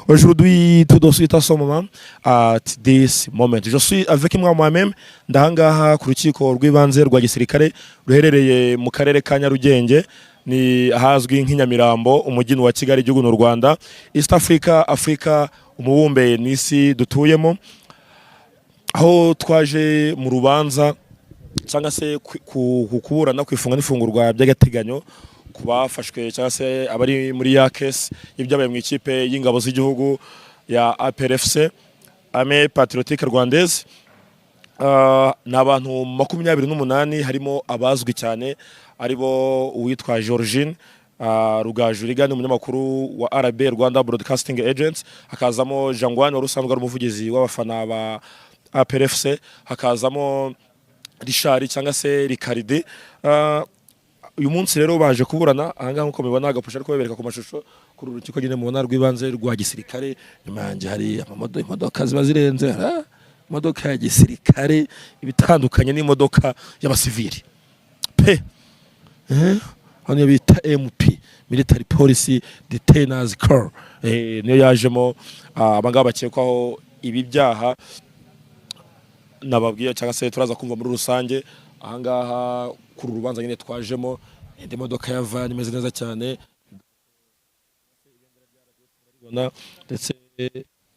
Aujourd'hui, tout de suite à ce moment, at this moment, je suis avec moi-même ndahangaha ku rukiko rw'ibanze rwa gisirikare ruherereye mu karere ka Nyarugenge, ni ahazwi nk'inyamirambo umujyi wa Kigali igihugu n'u Rwanda, East Africa umubumbe n'isi dutuyemo, aho twaje mu rubanza cyangwa se kuburana kwifunga n'ifungurwa by'agateganyo kubafashwe cyangwa se abari muri ya case y'ibyabaye mu ikipe y'ingabo z'igihugu ya APRFC Armée Patriotique Rwandaise. N'abantu 28 harimo abazwi cyane aribo uwitwa Georgine Rugaju Rigani umunyamakuru wa RB Rwanda Broadcasting Agents, hakazamo Jangwani wari usanzwe ari umuvugizi w'abafana ba APRFC, hakazamo Richard cyangwa se Ricardi. Uyu munsi rero baje kuburana ahangaha nkuko mubibona agapusha ariko bebereka ku mashusho kuri urukiko nyine mubona rw'ibanze rwa gisirikare. Nyuma yanjye hari imodoka ziba zirenze, imodoka ya gisirikare ibitandukanye n'imodoka y'abasivili pe hano bita MP Military Police Detainers Corps, niyo yajemo abangaba bakekwaho ibi byaha nababwiye cyangwa se turaza kumva muri rusange. Ahangaha kuri urubanza nyine twajemo indi modoka ya van imeze neza cyane ndetse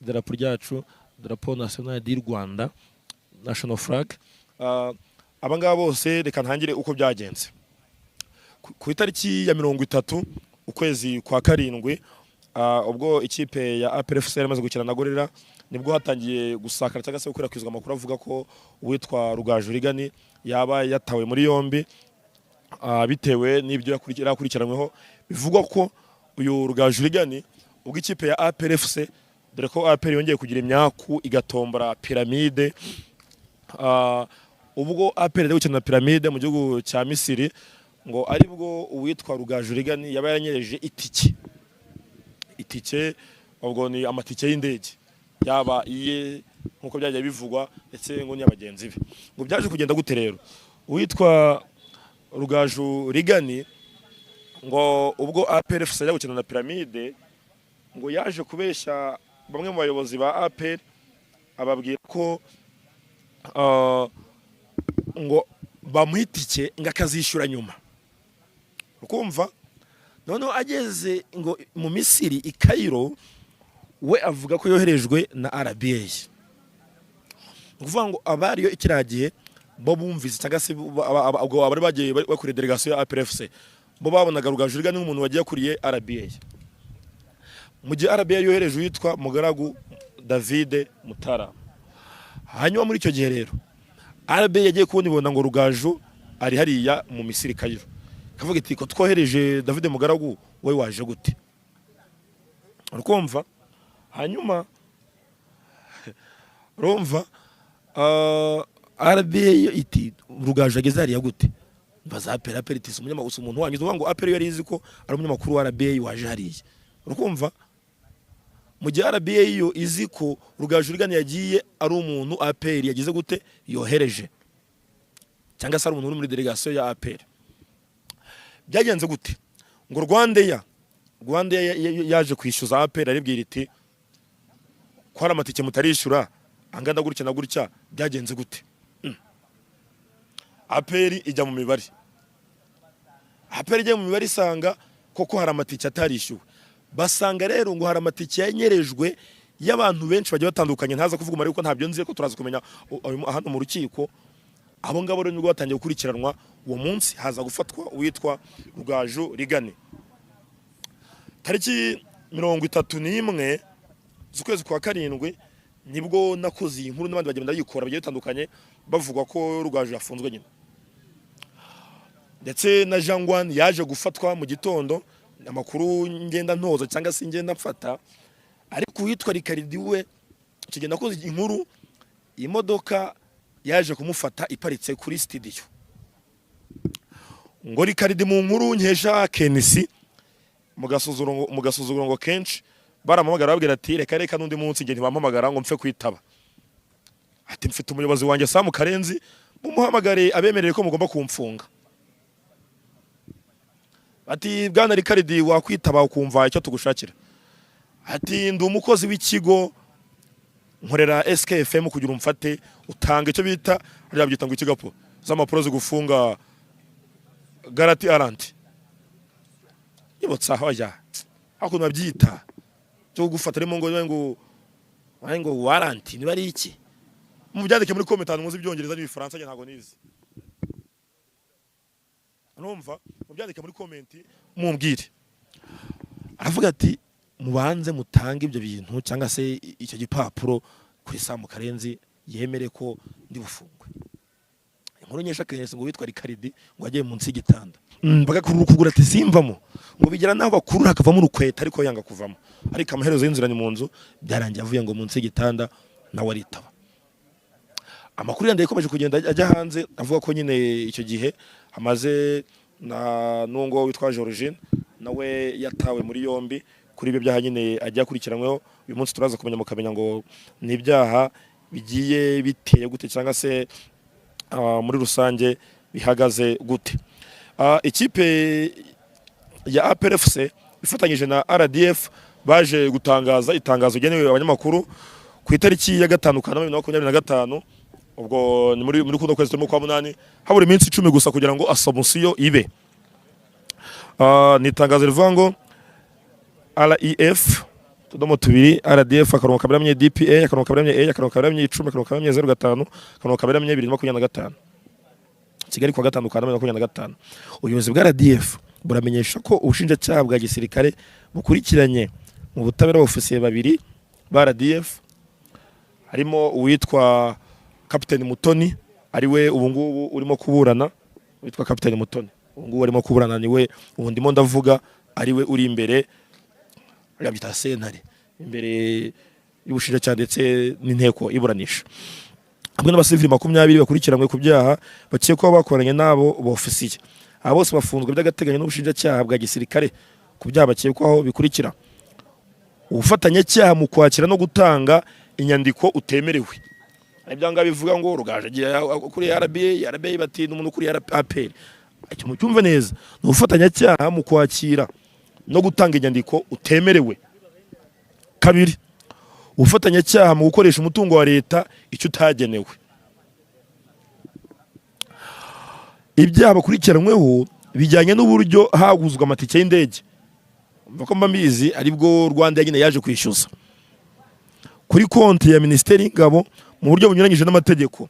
idarapo ryacu, idarapo national y'u Rwanda, national flag. Abangaba bose reka ntangire uko byagenze. Ku itariki ya 30 ukwezi kwa karindwi, ubwo ikipe ya APRFC yamaze gukina na Gorilla, nibwo hatangiye gusakara cyangwa se gukwirakwizwa amakuru avuga ko uwitwa Rugaju Rigani yaba yatawe muri yombi bitewe n'ibyo yakurikiranweho. Bivugwa ko uyu Rugaju Rigani ubwo ikipe ya APRFC, dore ko APR yongeye kugira imyaku igatombora piramide, ubwo APR yari gukina piramide mu gihugu cya Misiri, ngo aribwo uwitwa Rugaju Rigani yaba yaranyereje itike, ubwo ni amatike y'indege yaba iye nkuko byagiye bivugwa ndetse ngo n'abagenzi be. Ngo byaje kugenda gute rero? Uwitwa Rugaju Rigani ngo ubwo APRFC yari gukina na piramide, ngo yaje kubeshya bamwe mu bayobozi ba APR, ababwira ko ngo bamuhitike ngo akazishyura nyuma. Ukumva noneho ageze ngo mu Misiri i Cairo, we avuga ko yoherejwe na RBA. Ukuvuga ngo abariyo ikiragiye bo bumvise cyangwa se ubwo abari bagiye bakuriye delegation ya APRFC, bo babonaga Rugaju Rigani nk'umuntu wagiye kuriye RBA. Mu gihe RBA yohereje witwa Mugaragu David Mutara. Hanyuma muri icyo gihe rero RBA yagiye kubona ibona ngo Rugaju ari hariya mu Misiri Cairo, kavuga iti ko twohereje David Mugaragu, we waje gute? Urukumva? Hanyuma rumva RBA iti Rugaju ageze hariya gute? Baza APR iti umunyamakuru umuntu wangize ngo APR yari izi ko ari umunyamakuru wa RBA waje hariya. Urukumva? Mu gihe RBA yo izi ko Rugaju Rigani yagiye ari umuntu APR yagize gute yohereje, cyangwa se ari umuntu uri muri delegation ya APR. Byagenze gute? Ngo Rwanda yaje kwishyuza APR, aribwira iti ko hari amatike mutarishyura angana gutya na gutya. Byagenze gute? APR ijya mu mibare, APR ijya mu mibare isanga koko hari amatike atarishyuwe. Basanga rero ngo hari amatike yanyerejwe y'abantu benshi bagiye batandukanye, ntaza kuvuga umubare kuko ntabyo nzi, ko turaza kumenya hano mu rukiko. Abo ngabo rero nibwo batangiye gukurikiranwa. Uwo munsi haza gufatwa uwitwa Rugaju Rigani. Tariki 31 z'ukwezi kwa karindwi nibwo nakoze iyi nkuru, n'abandi bagenda yikora bagiye bitandukanye bavuga ko Rugaju yafunzwe nyine, ndetse na Jangwani yaje gufatwa mu gitondo. Amakuru ngenda ntoza cyangwa se ngenda mfata, ariko uwitwa Ricardi we kigenda koze inkuru, imodoka yaje kumufata iparitse kuri studio. Ngo Ricardi mu nkuru nkesha Kenisi mu gasuzuguro ngo kenshi baramamagara babwira ati reka n'undi munsi nge ntibampamagara ngo mpfe kwitaba. ati mfite umuyobozi wanjye Sam Karenzi, mumuhamagare abemerere ko mugomba kumfunga. Ati bwana Ricardi wakwitaba ukumva icyo tugushakira. Ati ndi umukozi w'ikigo nkorera SKFM kugira umfate utanga icyo bita byita ngo ikigapo z'amapuro zo gufunga garanti arant. Ibotsa hoya ako nabyita cyo gufata remo ngo warrant ni bari iki mu byandike muri comment muzi byongereza n'ibifaransa ntago nizi. Numva mu byandike muri comment mumbwire. Aravuga ati mubanze mutange ibyo bintu cyangwa se icyo gipapuro kuri Sam Karenzi yemere ko ndi bufungwe. Inkuru nyesha Karenzi ngo witwa Ricardi ngo agiye munsi y'igitanda. Baga kugura ati simvamo ngo bigera naho bakurura akavamo urukweta ariko yanga kuvamo. Ariko amaherezo y'inzira ni mu nzu byarangiye avuye ngo munsi y'igitanda nawe aritaba. Amakuru yandi yakomeje kugenda ajya hanze avuga ko nyine icyo gihe amaze na nungo witwa Georgine nawe yatawe muri yombi kuri ibyo byaha nyine ajya kurikiranyweho. Uyu munsi turaza kumenya mukamenya ngo ni ibyaha bigiye biteye gute cyangwa se muri rusange bihagaze gute. Ikipe ya APR FC ifatanyije na RDF baje gutangaza itangazo genewe abanyamakuru ku itariki ya 5 Kanama 2025. Ubwo ni muri kuno kwezi turimo kwa munani habura iminsi 10 gusa kugira ngo assumption ibe. Ni itangazo rivuga ngo REF tudomo tubiri RDF akarongo kaberamye DPA akarongo kaberamye A akarongo kaberamye 10 akarongo kaberamye 05 akarongo kaberamye 2025 Kigali kwa 5 Kanama 2025. Ubuyobozi bwa RDF buramenyesha ko ubushinjacyaha bwa gisirikare bukurikiranye mu butabera ofisiye babiri ba RDF harimo uwitwa Captain Mutoni ariwe ubungubu urimo kuburana witwa Captain Mutoni ubungubu arimo kuburana niwe ubundimo ndavuga ariwe uri imbere yabita sentare imbere y'ubushinjacyaha ndetse n'inteko iburanisha. Hamwe n'abasivili 20 bakurikiranywe ku byaha bakekwa bakoranye nabo bofisiye. Abo bose bafunzwe by'agateganyo n'ubushinjacyaha bwa gisirikare ku byaha bakekwaho bikurikira: ubufatanye cyaha mu kwakira no gutanga inyandiko utemerewe. Ibyanga bivuga ngo rugaje kuri RBA bati n'umuntu kuri APR. Icyo mucyumva neza no ubufatanye cyaha mu kwakira no gutanga inyandiko utemerewe. Kabiri, ubufatanye cyaha mu gukoresha umutungo wa leta icyo utagenewe. Ibyaha bakurikiranyweho bijyanye n'uburyo haguzwa amatike y'indege. Mvako mbambizi aribwo Rwanda nyine yaje kwishyuza kuri konti ya Ministeri y'Ingabo mu buryo bunyuranyije n'amategeko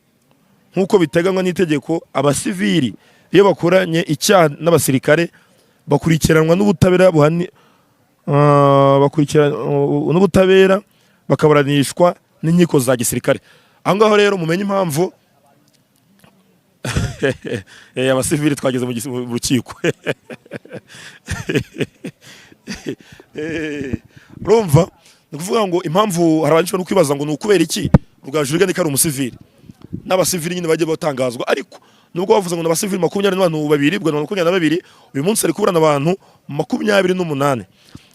nkuko biteganywa n'itegeko. Abasivili iyo bakoranye icyaha n'abasirikare bakurikiranwa n'ubutabera n'ubutabera bakaburanishwa n'inkiko za gisirikare. Angaho rero mumenye impamvu abasivili twageze mu rukiko. Rumva nukuvuga ngo impamvu harabanje no kwibaza ngo nukubera iki rugajurige ni kari umusivili n'abasivili nyine bagiye batangazwa. Ariko nubwo bavuze ngo n'abasivili 22 bwa 22 uyu munsi ari kuburana abantu 28.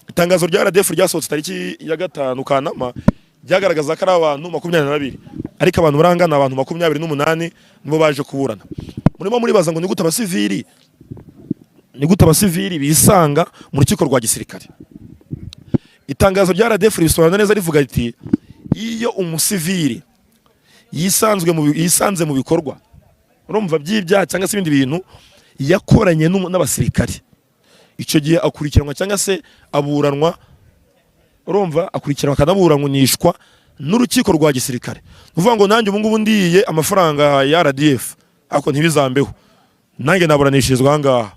Itangazo rya RDF ryasohotse tariki ya 5 Kanama byagaragaza ko ari abantu 22 ariko abantu barangana abantu 28 nibo baje kuburana. Murimo muribaza ngo ni gute abasivili bisanga mu rukiko rwa gisirikare. Itangazo rya RDF risobanura neza rivuga ati iyo umusivili yisanze mu bikorwa urumva by'ibyaha cyangwa se ibindi bintu yakoranye n'abasirikare, icyo gihe akurikiranwa cyangwa se aburanwa, urumva akurikiranwa akanaburanishwa n'urukiko rwa gisirikare. Nuvuga ngo nanjye ubungubu ndiye amafaranga ya RDF ako ntibizambeho nanjye naburanishirizwa ahangaha,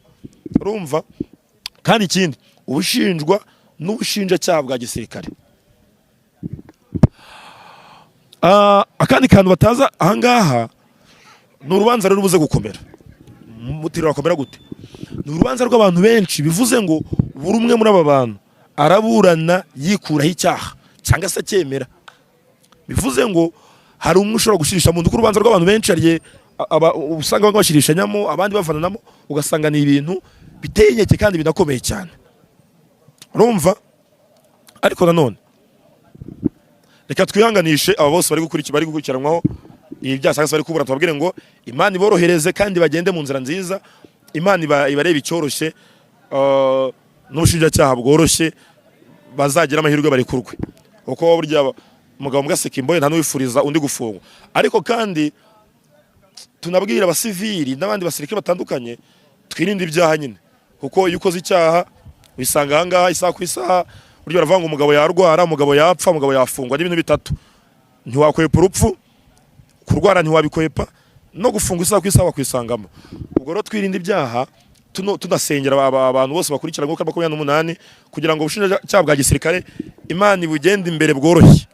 urumva. Kandi ikindi ubushinjwa n'ubushinjacyaha bwa gisirikare. Akandi kantu bataza ahangaha ni urubanza rero rubuze gukomera. Mutiro rakomera gute? Ni urubanza rw'abantu benshi, bivuze ngo buri umwe muri aba bantu araburana yikuraho icyaha cyangwa se cyemera. Bivuze ngo hari umwe ushobora gushirisha mu nduko urubanza rw'abantu benshi ariye usanga bashirishanyamo abandi bavananamo, ugasanga ni ibintu biteye inkeke kandi binakomeye cyane, urumva. Ariko nanone reka twihanganishe aba bose bari gukurikiranwaho ibi byasanga bari kubura tubabwire ngo Imana iborohereze kandi bagende mu nzira nziza, Imana ibarebe icyoroshye n'ubushinjacyaha bworoshye, bazagira amahirwe bari kurwe, kuko burya umugabo mugaseka imboye nta n'uwifuriza undi gufungwa. Ariko kandi tunabwira abasivili n'abandi basirikare batandukanye twirinde ibyaha nyine, kuko iyo ukoze icyaha wisanga ahangaha isaha ku isaha. Burya baravuga ngo umugabo yarwara, umugabo yapfa, umugabo yafungwa, n'ibintu bitatu. Ntiwakwepa urupfu, kurwara ntiwabikwepa, no gufunga isaha ku isaha wakwisangamo. Ubwo rero twirinde ibyaha, tunasengera abantu bose bakurikira ngo 28 kugira ngo ubushinjacyaha bwa gisirikare Imana ibugende imbere bworoshye.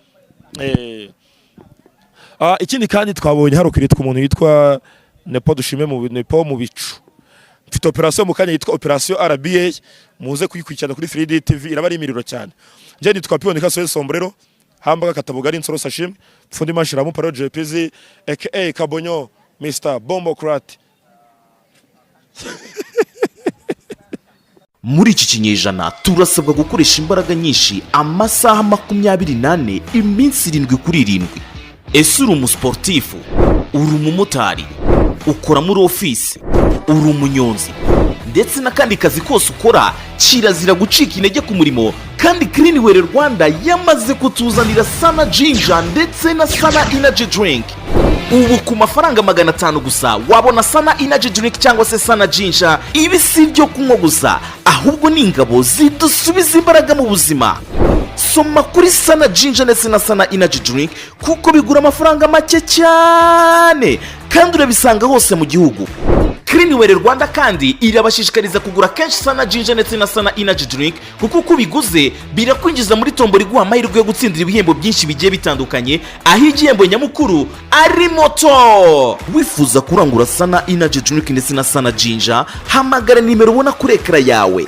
Ikindi kandi twabonye harukwiritwa umuntu yitwa Nepo Dushime Nepo mu bicu. Mfite operation mu kanya yitwa operation RBA, muze kuyikurikirana kuri 3D TV, iraba ari imiriro cyane. Nje nitwa Pioneka Soel Sombrero, hambaga katabugari Nsoro Sashim, Fundi Mashiramu Paro JPZ aka Kabonyo Mr Bombocrat. Muri iki kinyejana turasabwa gukoresha imbaraga nyinshi amasaha 28 iminsi 7 kuri 7. Ese uri umusportifu, uri umumotari, ukora muri office, uri umunyonzi ndetse n'akandi kazi kose ukora, kirazira gucika intege ku murimo, kandi Cleanwell Rwanda yamaze kutuzanira Sana Ginger ndetse na Sana Energy Drink. Ubu ku mafaranga 500 gusa wabona Sana Energy Drink cyangwa se Sana Ginger. Ibi si byo kunywa gusa, ahubwo ni ingabo zidusubiza imbaraga mu buzima. Soma kuri Sana Ginger ndetse na Sana Energy Drink kuko bigura amafaranga make cyane kandi urabisanga hose mu gihugu. Cleanwell Rwanda kandi irabashishikariza kugura kenshi Sana Ginger ndetse na Sana Energy Drink kuko uko biguze birakwinjiza muri tombora iguha amahirwe yo gutsindira ibihembo byinshi bigiye bitandukanye, aho igihembo nyamukuru ari moto. Wifuza kurangura Sana Energy Drink ndetse na Sana Ginger, hamagara nimero ubona kuri ekara yawe.